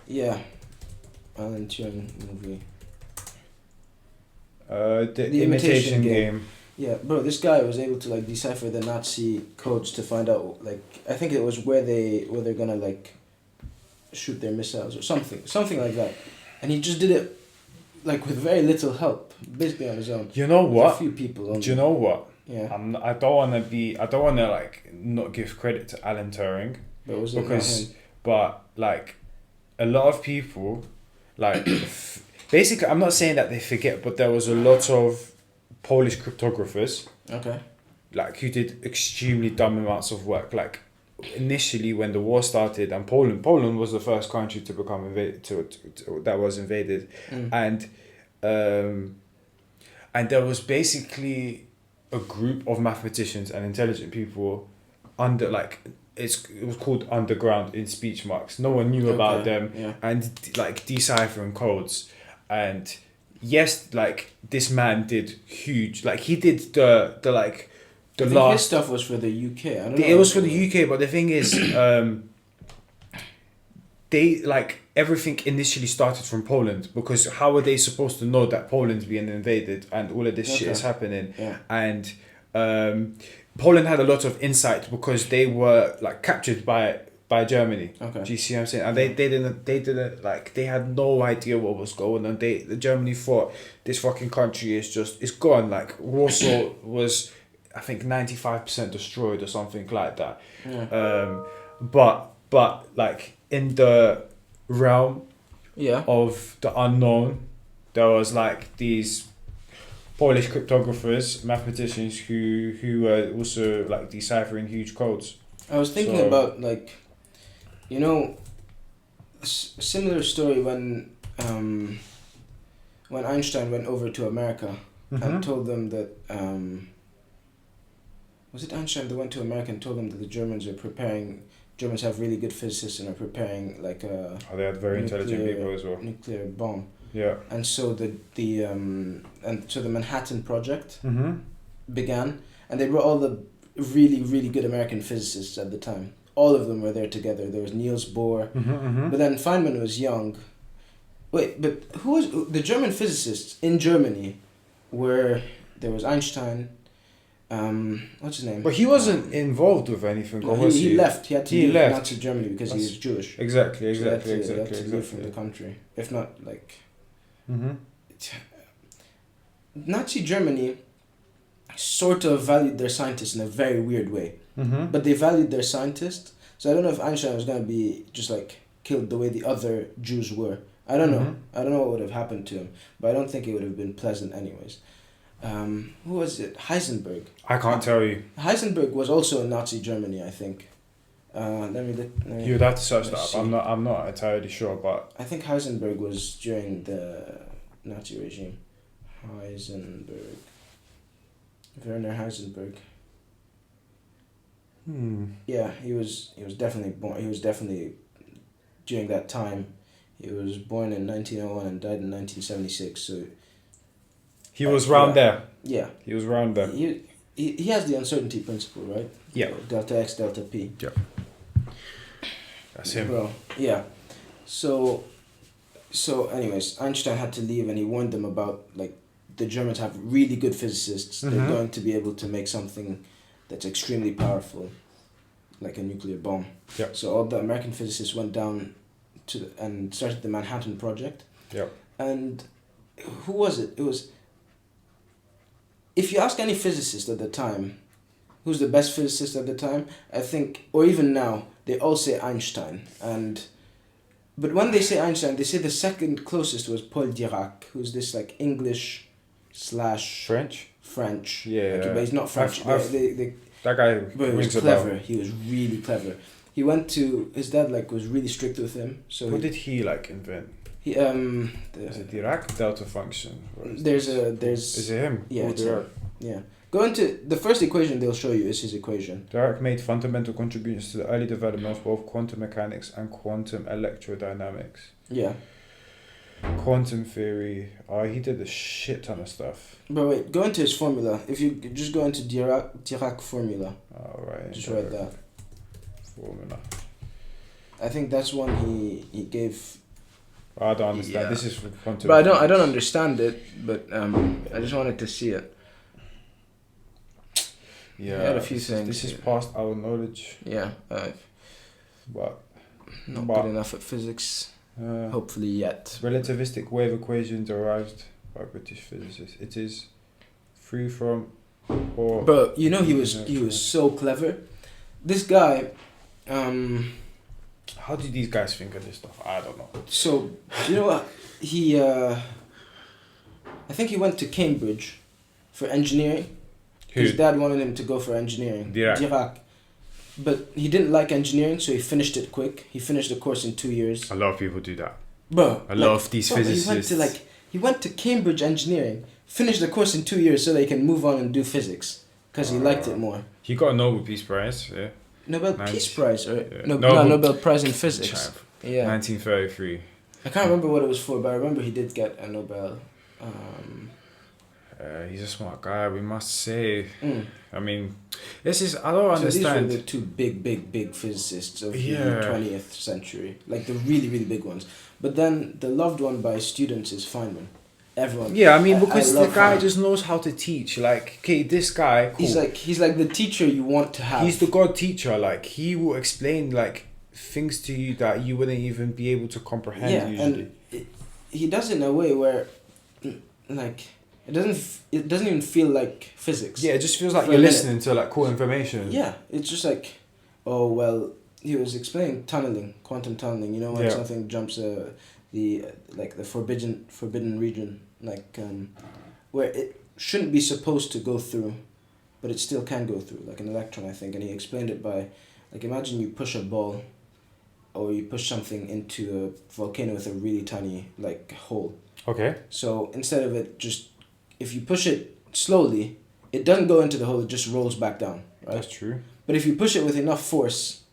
Yeah, Alan Turing movie. The Imitation Game. Yeah, bro, this guy was able to like decipher the Nazi codes to find out like I think it was where they're gonna like shoot their missiles or something like that, and he just did it like with very little help, basically on his own. You know what? A few people. Only. Do you know what? Yeah. I don't want to like not give credit to Alan Turing, But was it not him? But like a lot of people, like basically, I'm not saying that they forget, but there was a lot of Polish cryptographers, Okay. like who did extremely dumb amounts of work. Like initially, when the war started, and Poland was the first country to become that was invaded, and there was basically a group of mathematicians and intelligent people under like it was called underground in speech marks. No one knew about them, and like deciphering codes. And yes, like this man did huge. Like he did the like the I think last his stuff was for the UK. I don't know. It was for the UK, but the thing is, they like everything initially started from Poland, because how were they supposed to know that Poland's being invaded and all of this shit is happening? Yeah. And Poland had a lot of insight because they were like captured by Germany. Okay. Do you see what I'm saying? And they didn't like, they had no idea what was going on. The Germany thought this fucking country is gone. Like Warsaw was, I think, 95% destroyed or something like that. Yeah. But like in the realm of the unknown, there was like these Polish cryptographers, mathematicians who were also like deciphering huge codes. I was thinking about like, you know, similar story when Einstein went over to America and told them that was it Einstein that went to America and told them that the Germans have really good physicists and are preparing like a they had very intelligent people as well. Nuclear bomb. Yeah. And so the Manhattan Project began, and they brought all the really, really good American physicists at the time. All of them were there together. There was Niels Bohr, but then Feynman was young. Wait, but who was the German physicists in Germany? There was Einstein. What's his name? But he wasn't involved with anything. No, he left. He had to leave Nazi Germany because he was Jewish. Exactly. So he had to leave from the country. If not, like... Nazi Germany sort of valued their scientists in a very weird way. But they valued their scientists. So I don't know if Einstein was going to be just like killed the way the other Jews were. I don't know. I don't know what would have happened to him. But I don't think it would have been pleasant anyways. Who was it? Heisenberg. I can't tell you. Heisenberg was also in Nazi Germany, I think. Let me you would have to search that up. I'm not entirely sure, but I think Heisenberg was during the Nazi regime. Heisenberg. Werner Heisenberg. Yeah, he was definitely born. He was definitely during that time. He was born in 1901 and died in 1976. So he was round there. Yeah, he was round there. He has the uncertainty principle, right? Yeah. Delta X, delta P. Yeah. That's him. Bro, yeah. So anyways, Einstein had to leave, and he warned them about like the Germans have really good physicists. They're going to be able to make something that's extremely powerful, like a nuclear bomb. Yeah. So all the American physicists went down and started the Manhattan Project. Yeah. And who was it? It was. If you ask any physicist at the time, who's the best physicist at the time, I think, or even now, they all say Einstein. But when they say Einstein, they say the second closest was Paul Dirac, who's this like English / French. Yeah. But he's not French. That guy was clever. He was really clever. He went to his dad was really strict with him. So what did he invent? He is it Dirac delta function? There's is it him? Yeah. Yeah. Go into the first equation they'll show you is his equation. Dirac made fundamental contributions to the early development of both quantum mechanics and quantum electrodynamics. Yeah. Quantum theory. He did a shit ton of stuff. But wait, go into his formula. If you just go into Dirac formula. Right. Just write that. Formula. I think that's one he gave I don't understand. Yeah. This is for quantum. But I don't understand it. But I just wanted to see it. Yeah, I had a few things. This is past our knowledge. Yeah, But not good enough at physics. Hopefully yet. Relativistic wave equation derived by British physicists. It is free from. Or Bro, you know he was so clever. This guy. How do these guys think of this stuff? I don't know. So you know what he? I think he went to Cambridge for engineering. His dad wanted him to go for engineering. Dirac. But he didn't like engineering, so he finished it quick. He finished the course in 2 years. A lot of people do that. Bro, a lot of these physicists. He went to Cambridge engineering, finished the course in 2 years so they can move on and do physics because he liked it more. He got a Nobel Peace Prize, yeah. Nobel Peace Prize, or yeah. Nobel Prize in physics. Yeah. 1933. I can't remember what it was for, but I remember he did get a Nobel. He's a smart guy, we must say. I mean, this is, I don't understand. These were the two big physicists of the 20th century. Like the really, really big ones. But then the loved one by students is Feynman. Everyone. Yeah, I mean, because the guy just knows how to teach. Like, okay, this guy, cool. He's like the teacher you want to have. He's the God teacher. Like, he will explain, like, things to you that you wouldn't even be able to comprehend usually. And he does it in a way where, like... It doesn't even feel like physics. Yeah, it just feels like you're listening to like cool information. Yeah, it's just like, oh well, he was explaining tunneling, quantum tunneling. You know when something jumps the forbidden region, like where it shouldn't be supposed to go through, but it still can go through, like an electron, I think. And he explained it by, like, imagine you push a ball, or you push something into a volcano with a really tiny like hole. Okay. So instead of it just, if you push it slowly, it doesn't go into the hole, it just rolls back down, right? That's true. But if you push it with enough force,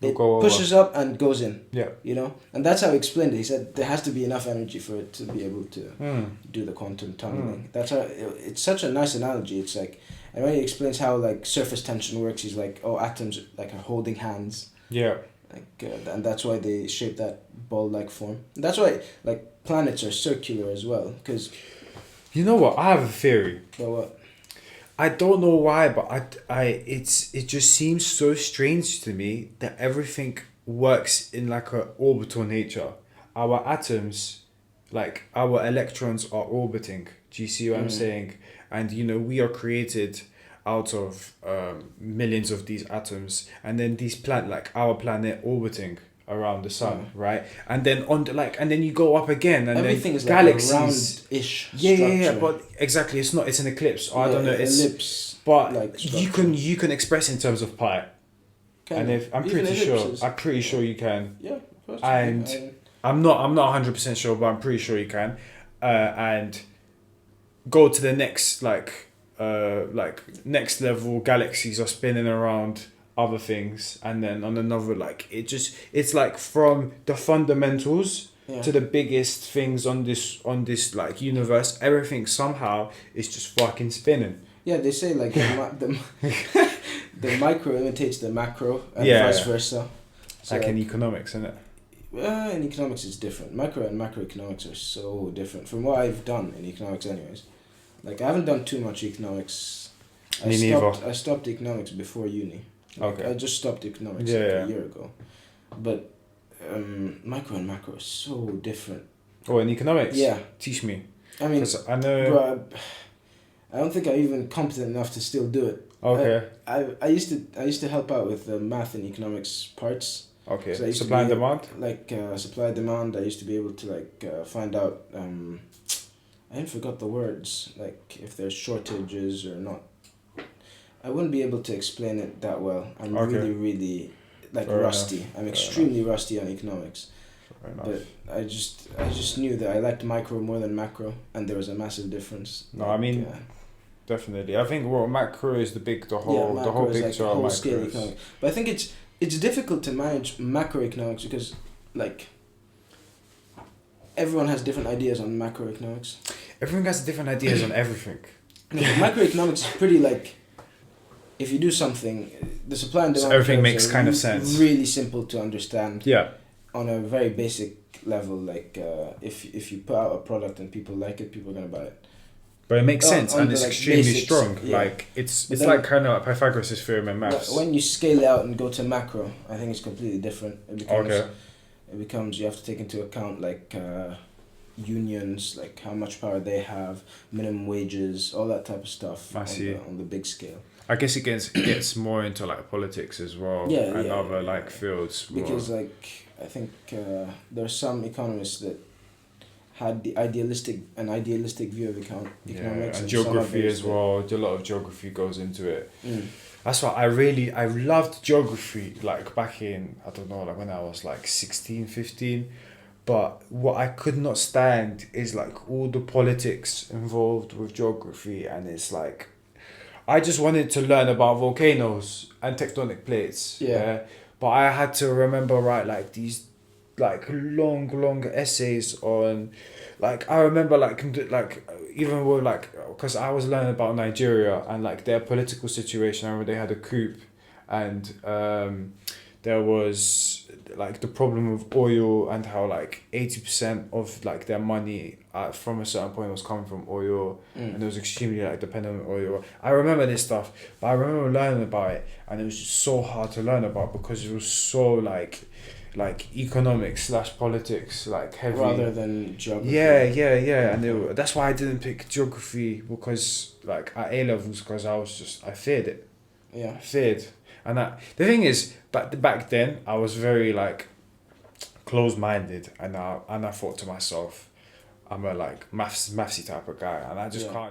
it pushes up and goes in. Yeah. You know? And that's how he explained it. He said there has to be enough energy for it to be able to do the quantum tunneling. That's how, it's such a nice analogy. It's like, and when he explains how like surface tension works, he's like, oh, atoms like are holding hands. Yeah. Like, and that's why they shape that ball-like form. And that's why like planets are circular as well, because... You know what? I have a theory. About what? I don't know why, but it just seems so strange to me that everything works in like a orbital nature. Our atoms, like our electrons are orbiting. Do you see what I'm saying? And you know, we are created out of millions of these atoms, and then our planet orbiting around the sun, right? And then and then you go up again, and everything then is galaxies, like a round-ish yeah, but exactly, it's not. It's an eclipse. I don't know. It's ellipse. But Like you can express in terms of pi. And if I'm pretty sure you can. Yeah, of course. And I'm not 100% sure, but I'm pretty sure you can. And go to the next next level. Galaxies are spinning around other things, and then on another, like it's like from the fundamentals to the biggest things on this like universe, everything somehow is just fucking spinning. Yeah, they say like the micro imitates the macro and vice versa. So like in economics, isn't it? In economics it's different. Micro and macroeconomics are so different from what I've done in economics anyways. Like I haven't done too much economics. I stopped economics before uni. Like, I just stopped economics a year ago. But micro and macro are so different. Oh, in economics? Yeah. Teach me. I mean, I know... Bro, I don't think I'm even competent enough to still do it. Okay. I used to help out with the math and economics parts. Okay. So supply and demand? Like supply and demand, I used to be able to like find out, I forgot the words, like if there's shortages or not. I wouldn't be able to explain it that well. I'm really like rusty. I'm extremely rusty on economics. But I just knew that I liked micro more than macro, and there was a massive difference. No, I mean, definitely. I think macro is the whole picture like of whole scale economics. But I think it's difficult to manage macroeconomics because like everyone has different ideas on macroeconomics. Everyone has different ideas on everything. Macroeconomics is pretty like, if you do something, the supply and demand. So everything makes kind of sense. Really simple to understand. Yeah. on a very basic level, like if you put out a product and people like it, people are gonna buy it. But it makes sense, on and the, it's like, extremely basics, strong. yeah. Like it's But then- like kind of like Pythagoras' theorem in maths. When you scale it out and go to macro, I think it's completely different. Okay. It becomes you have to take into account like unions, like how much power they have, minimum wages, all that type of stuff. I see. On the big scale. I guess it gets more into like politics as well, Yeah, and yeah, other yeah, like yeah. fields. More. Because like I think there are some economists that had an idealistic view of economics and some geography others as that- well. A lot of geography goes into it. Mm. That's why I loved geography like back in, I don't know, like when I was like 16, 15. But what I could not stand is like all the politics involved with geography, and it's like I just wanted to learn about volcanoes and tectonic plates. Yeah. But I had to remember write like these like long essays on, like I remember like even with like, because I was learning about Nigeria and like their political situation. I remember they had a coup, and there was like the problem with oil, and how like 80% of like their money from a certain point was coming from oil, and it was extremely like dependent on oil. I remember this stuff, but I remember learning about it, and it was just so hard to learn about because it was so like economics / politics like heavy rather than geography. yeah, and that's why I didn't pick geography, because like at A levels, because I feared it. Yeah. I feared. And the thing is, back then I was very like closed-minded, and I thought to myself, I'm a like mathsy type of guy, and I just Yeah. can't